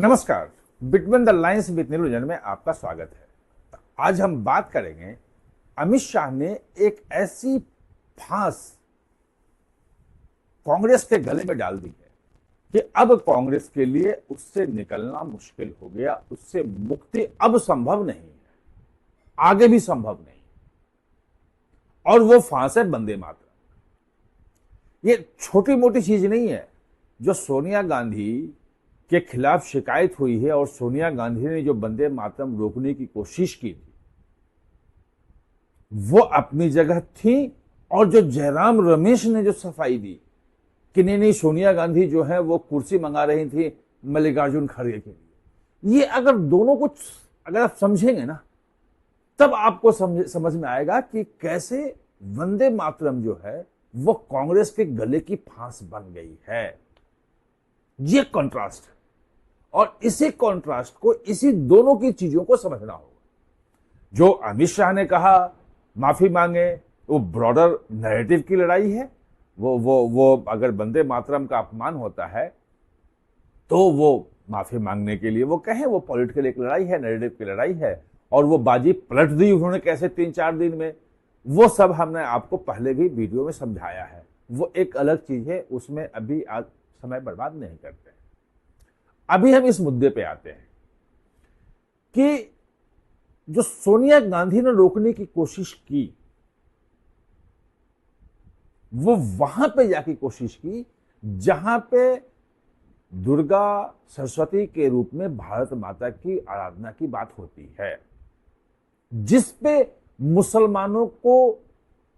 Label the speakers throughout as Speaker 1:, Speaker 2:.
Speaker 1: नमस्कार। Between the lines with नीलू में आपका स्वागत है। आज हम बात करेंगे, अमित शाह ने एक ऐसी फांस कांग्रेस के गले में डाल दी है कि अब कांग्रेस के लिए उससे निकलना मुश्किल हो गया। उससे मुक्ति अब संभव नहीं है, आगे भी संभव नहीं। और वो फांस है वंदे मातरम। ये छोटी मोटी चीज नहीं है। जो सोनिया गांधी के खिलाफ शिकायत हुई है और सोनिया गांधी ने जो वंदे मातरम रोकने की कोशिश की थी वो अपनी जगह थी, और जो जयराम रमेश ने जो सफाई दी कि नहीं सोनिया गांधी जो है वो कुर्सी मंगा रही थी मल्लिकार्जुन खड़गे के लिए, ये अगर दोनों को अगर आप समझेंगे ना तब आपको समझ में आएगा कि कैसे वंदे मातरम जो है वो कांग्रेस के गले की फांस बन गई है। ये कंट्रास्ट है, और इसी कंट्रास्ट को, इसी दोनों की चीजों को समझना होगा। जो अमित शाह ने कहा माफी मांगे, वो ब्रॉडर नैरेटिव की लड़ाई है। वो अगर वंदे मातरम का अपमान होता है तो वो माफी मांगने के लिए वो कहें, वो पॉलिटिकल एक लड़ाई है, नैरेटिव की लड़ाई है। और वो बाजी पलट दी उन्होंने कैसे 3-4 दिन में, वो सब हमने आपको पहले भी वीडियो में समझाया है। वो एक अलग चीज है, उसमें अभी आज समय बर्बाद नहीं करते। अभी हम इस मुद्दे पे आते हैं कि जो सोनिया गांधी ने रोकने की कोशिश की वो वहां पे जाके कोशिश की जहां पे दुर्गा सरस्वती के रूप में भारत माता की आराधना की बात होती है, जिस पे मुसलमानों को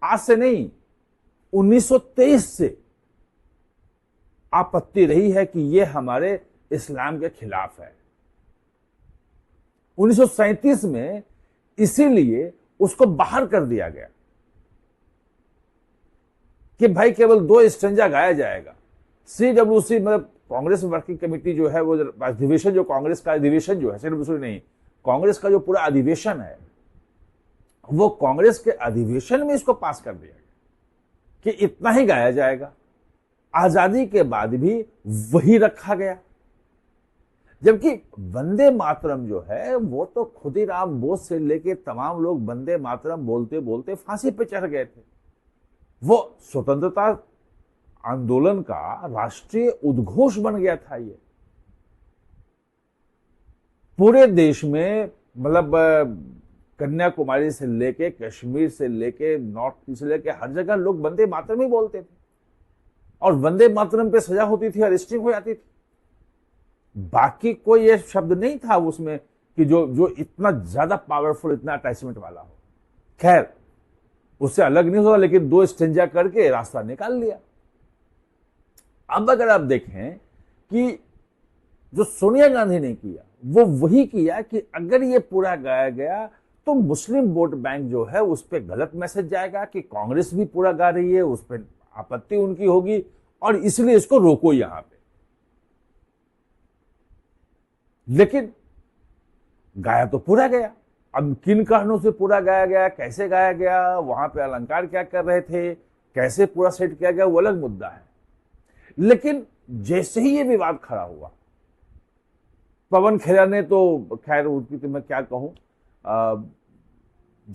Speaker 1: आज से नहीं 1923 से आपत्ति रही है कि यह हमारे इस्लाम के खिलाफ है। 1937 में इसीलिए उसको बाहर कर दिया गया कि भाई केवल 2 स्टेंजा गाया जाएगा। CWC मतलब कांग्रेस वर्किंग कमेटी जो है, वो अधिवेशन, जो कांग्रेस का अधिवेशन जो है, CWC नहीं, कांग्रेस का जो पूरा अधिवेशन है, वो कांग्रेस के अधिवेशन में इसको पास कर दिया गया कि इतना ही गाया जाएगा। आजादी के बाद भी वही रखा गया। जबकि वंदे मातरम जो है वो तो खुदीराम बोस से लेके तमाम लोग वंदे मातरम बोलते बोलते फांसी पे चढ़ गए थे। वो स्वतंत्रता आंदोलन का राष्ट्रीय उद्घोष बन गया था। ये पूरे देश में, मतलब कन्याकुमारी से लेके कश्मीर से लेके नॉर्थ ईस्ट से लेके हर जगह लोग वंदे मातरम ही बोलते थे, और वंदे मातरम पे सजा होती थी, अरेस्टिंग हो जाती थी। बाकी कोई ये शब्द नहीं था उसमें कि जो इतना ज्यादा पावरफुल, इतना अटैचमेंट वाला हो। खैर, उससे अलग नहीं हुआ, लेकिन 2 स्टेंजा करके रास्ता निकाल लिया। अब अगर आप देखें कि जो सोनिया गांधी ने किया वो वही किया कि अगर ये पूरा गाया गया तो मुस्लिम वोट बैंक जो है उस पर गलत मैसेज जाएगा कि कांग्रेस भी पूरा गा रही है, उस पर आपत्ति उनकी होगी, और इसलिए इसको रोको यहां पे। लेकिन गाया तो पूरा गया। अब किन कारणों से पूरा गाया गया, कैसे गाया गया, वहां पे अलंकार क्या कर रहे थे, कैसे पूरा सेट किया गया, वो अलग मुद्दा है। लेकिन जैसे ही ये विवाद खड़ा हुआ, पवन खेरा ने तो खैर उनकी तो मैं क्या कहूं,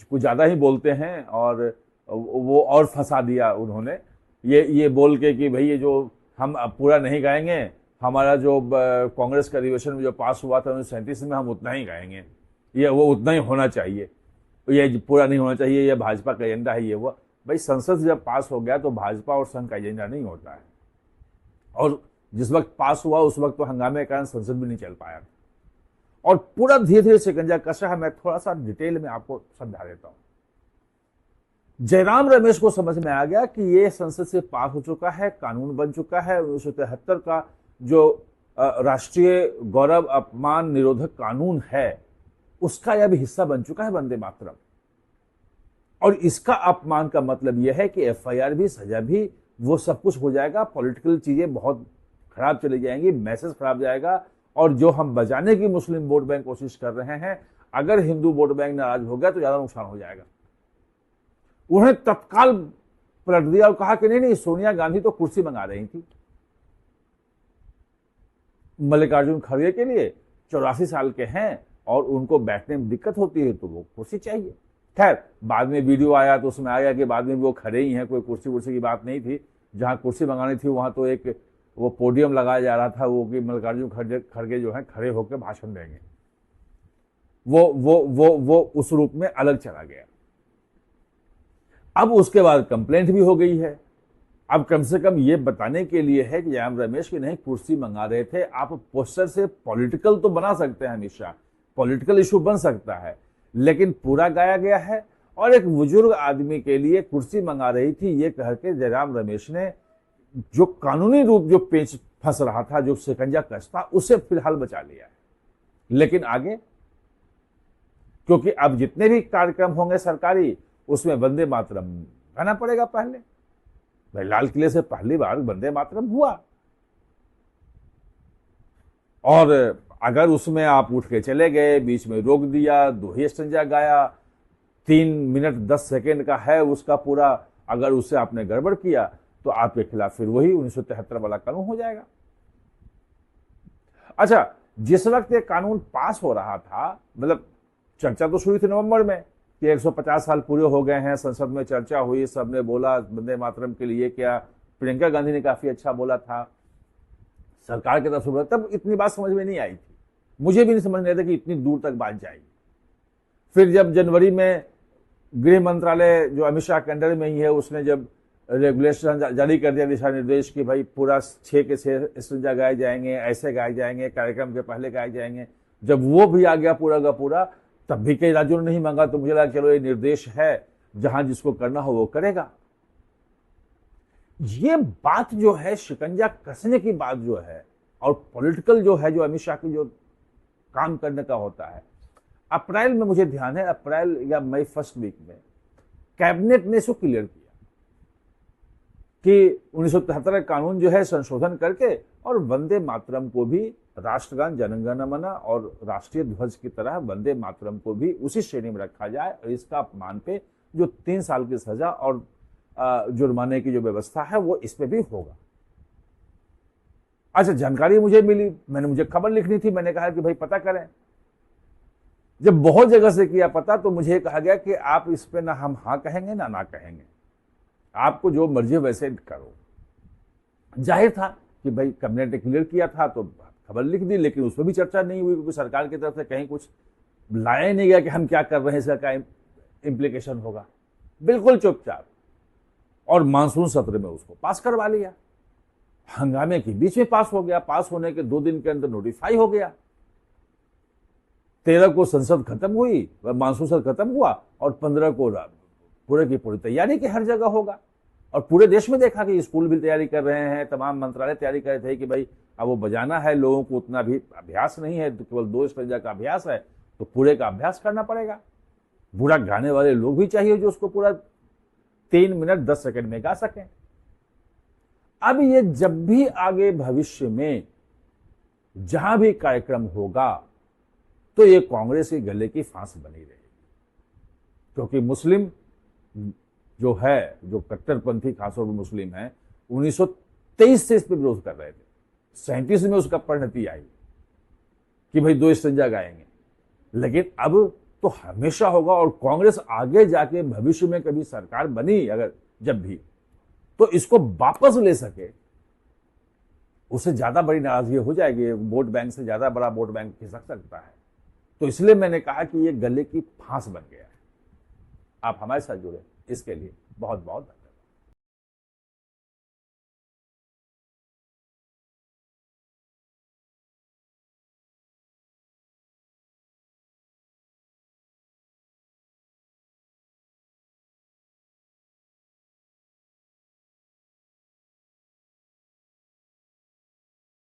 Speaker 1: कुछ ज्यादा ही बोलते हैं, और वो और फंसा दिया उन्होंने ये बोल के कि भाई ये जो हम पूरा नहीं गाएंगे, हमारा जो कांग्रेस का अधिवेशन में जो पास हुआ था 1937 में, हम उतना ही गाएंगे, ये वो उतना ही होना चाहिए, ये पूरा नहीं होना चाहिए, ये भाजपा का एजेंडा है, ये वो। भाई संसद जब पास हो गया तो भाजपा और संघ का एजेंडा नहीं होता है, और जिस वक्त पास हुआ उस वक्त तो हंगामे के कारण संसद भी नहीं चल पाया, और पूरा धीरे धीरे शिकंजा कसा है। मैं थोड़ा सा डिटेल में आपको समझा देता हूं। जयराम रमेश को समझ में आ गया कि ये संसद से पास हो चुका है, कानून बन चुका है। 1973 का जो राष्ट्रीय गौरव अपमान निरोधक कानून है उसका यह भी हिस्सा बन चुका है वंदे मातरम, और इसका अपमान का मतलब यह है कि FIR भी, सजा भी, वो सब कुछ हो जाएगा। पॉलिटिकल चीजें बहुत खराब चली जाएंगी, मैसेज खराब जाएगा, और जो हम बचाने की मुस्लिम वोट बैंक कोशिश कर रहे हैं, अगर हिंदू वोट बैंक नाराज हो गया तो ज्यादा नुकसान हो जाएगा। उन्हें तत्काल पलट दिया और कहा कि नहीं सोनिया गांधी तो कुर्सी मंगा रही थी। मल्लिकार्जुन खड़गे के लिए 84 साल के हैं और उनको बैठने में दिक्कत होती है तो वो कुर्सी चाहिए। खैर बाद में वीडियो आया तो उसमें आया कि बाद में भी वो खड़े ही हैं, कोई कुर्सी वुर्सी की बात नहीं थी। जहां कुर्सी मंगानी थी वहां तो एक वो पोडियम लगाया जा रहा था, वो कि मल्लिकार्जुन खड़गे जो है खड़े होकर भाषण देंगे। वो उस रूप में अलग चला गया। अब उसके बाद कंप्लेंट भी हो गई है। अब कम से कम ये बताने के लिए है कि जयराम रमेश की नहीं कुर्सी मंगा रहे थे। आप पोस्टर से पॉलिटिकल तो बना सकते हैं, हमेशा पॉलिटिकल इशू बन सकता है, लेकिन पूरा गाया गया है। और एक बुजुर्ग आदमी के लिए कुर्सी मंगा रही थी ये कह के जयराम रमेश ने जो कानूनी रूप जो पेच फंस रहा था, जो शिकंजा कस था, उसे फिलहाल बचा लिया है। लेकिन आगे, क्योंकि अब जितने भी कार्यक्रम होंगे सरकारी, उसमें वंदे मातरम गाना पड़ेगा। पहले भाई लाल किले से पहली बार वंदे मातरम हुआ, और अगर उसमें आप उठ के चले गए, बीच में रोक दिया, दो ही स्टंजा गाया, 3 मिनट 10 सेकेंड का है उसका पूरा, अगर उससे आपने गड़बड़ किया तो आपके खिलाफ फिर वही 1973 वाला कानून हो जाएगा। अच्छा, जिस वक्त ये कानून पास हो रहा था, मतलब चर्चा तो शुरू थी नवंबर में कि 150 साल पूरे हो गए हैं, संसद में चर्चा हुई, सबने बोला वंदे मातरम के लिए क्या, प्रियंका गांधी ने काफी अच्छा बोला था, सरकार की तरफ से बोला, तब इतनी बात समझ में नहीं आई थी, मुझे भी नहीं समझ नहीं था कि इतनी दूर तक बात जाएगी। फिर जब जनवरी में गृह मंत्रालय जो अमित शाह के अंडर में ही है, उसने जब रेगुलेशन जारी कर दिया, दिशा निर्देश की भाई पूरा 6 के 6 स्टंजा गाए जाएंगे, ऐसे गाए जाएंगे, कार्यक्रम के पहले गाए जाएंगे, जब वो भी आ गया पूरा का पूरा, तब भी कई राज्यों ने नहीं मांगा। तो मुझे लगा चलो ये निर्देश है, जहां जिसको करना हो वो करेगा। ये बात जो है, शिकंजा कसने की बात जो है, और पॉलिटिकल जो है, जो अमित शाह की जो काम करने का होता है, अप्रैल में मुझे ध्यान है, अप्रैल या मई फर्स्ट वीक में कैबिनेट ने इसको क्लियर किया कि 1973 कानून जो है संशोधन करके, और वंदे मातरम को भी राष्ट्रगान जनगण मन और राष्ट्रीय ध्वज की तरह वंदे मातरम को भी उसी श्रेणी में रखा जाए, और इसका अपमान पे जो 3 साल की सजा और जुर्माने की जो व्यवस्था है वो इस पे भी होगा। अच्छा, जानकारी मुझे मिली, मुझे खबर लिखनी थी, मैंने कहा कि भाई पता करें। जब बहुत जगह से किया पता, तो मुझे कहा गया कि आप इस पे ना हम हाँ कहेंगे ना कहेंगे, आपको जो मर्जी वैसे करो। जाहिर था कि भाई कैबिनेट ने क्लियर किया था तो खबर लिख दी, लेकिन उसमें भी चर्चा नहीं हुई, क्योंकि सरकार की तरफ से कहीं कुछ लाया नहीं गया कि हम क्या कर रहे हैं, इसका क्या इंप्लीकेशन होगा। बिल्कुल चुपचाप, और मानसून सत्र में उसको पास करवा लिया, हंगामे के बीच में पास हो गया। पास होने के 2 दिन के अंदर नोटिफाई हो गया। 13 को संसद खत्म हुई, मानसून सत्र खत्म हुआ, और 15 को पूरे की पूरी तैयारी की हर जगह होगा। और पूरे देश में देखा कि स्कूल भी तैयारी कर रहे हैं, तमाम मंत्रालय तैयारी कर रहे थे कि भाई अब वो बजाना है, लोगों को उतना भी अभ्यास नहीं है, तो केवल 2 स्टंजा का अभ्यास है, तो पूरे का अभ्यास करना पड़ेगा। बुरा गाने वाले लोग भी चाहिए जो उसको पूरा 3 मिनट 10 सेकंड में गा सकें। अब ये जब भी आगे भविष्य में जहां भी कार्यक्रम होगा, तो ये कांग्रेस के गले की फांस बनी रहेगी, क्योंकि मुस्लिम जो है, जो कट्टरपंथी खासतौर पर मुस्लिम है, 1923 से इस पर विरोध कर रहे थे। 37 में उसका परिणति आई कि भाई 2 स्टंजा गाएंगे, लेकिन अब तो हमेशा होगा। और कांग्रेस आगे जाके भविष्य में कभी सरकार बनी, अगर जब भी, तो इसको वापस ले सके, उससे ज्यादा बड़ी नाराजगी हो जाएगी, वोट बैंक से ज्यादा बड़ा वोट बैंक खिसक सकता है। तो इसलिए मैंने कहा कि ये गले की फांस बन गया है। आप हमारे साथ जुड़े, इसके लिए बहुत बहुत धन्यवाद।